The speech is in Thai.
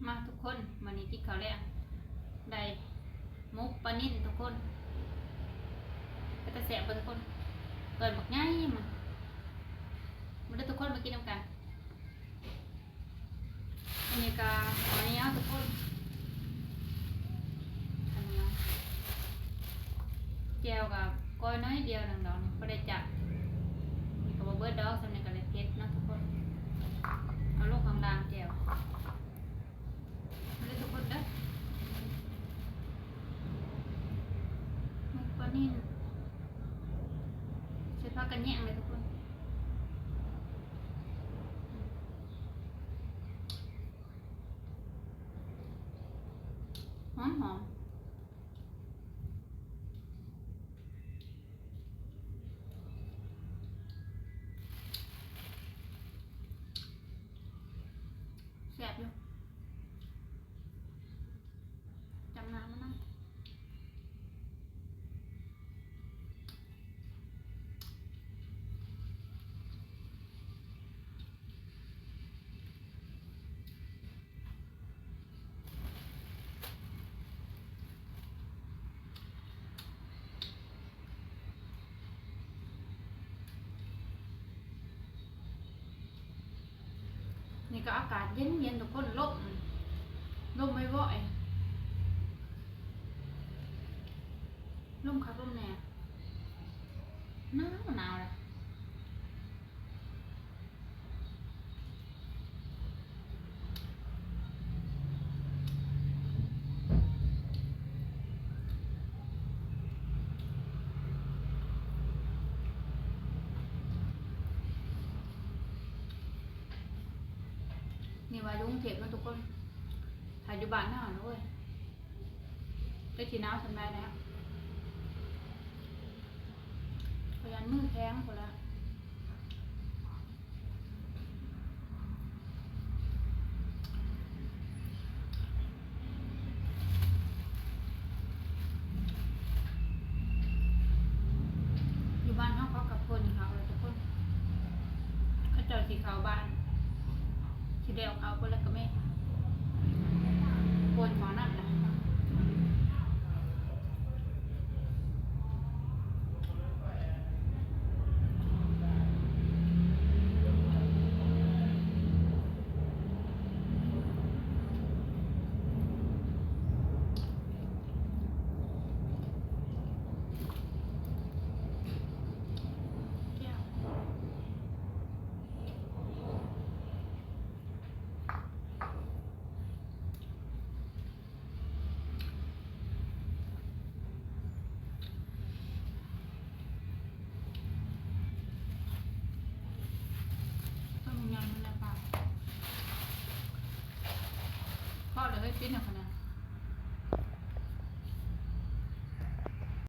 มาทุกคนวันนี้กินข้าวแล้ได้มุกปลานิ่นทุกคนก็จะแสบทุกคนเปิดบักง่ายมาได้ทุกคนมากินน้ำกันอันนี้ก็อันนี้ทุกคนอันนี้แจวกับก้อยน้อยเดียวหนึ่งดอกก็ได้จับนี่ก็บเบิร์ดดอกสำเนียงกับเล็กเพชรนะทุกคนเอาลูกข้างล่างแจวมาได้ทุกคนเด้อมุกปลานิ่นใช้ผ้ากันแย่งเลยทุกคนหอมแซ่บอยู่จำน้ำมันนะนี่ก็อากาศเย็นทุกคนลมไม่บ่อยลมคักลมแน่หนาวเลยนี่ว่ายุ่งเทปนะทุกคนถ่ายอยู่บ้านหน้าด้วยได้ทีน้ำทำได้แล้วพยานมือแข็งหมดแล้วอยู่บ้านเขากับคนเขาเลยทุกคนเขาจอดสีขาวบ้านสีแดงเขาคนละก็ไม่คนหมอนั่นแหละพ่อเลยให้ปิ้นเอาขนาด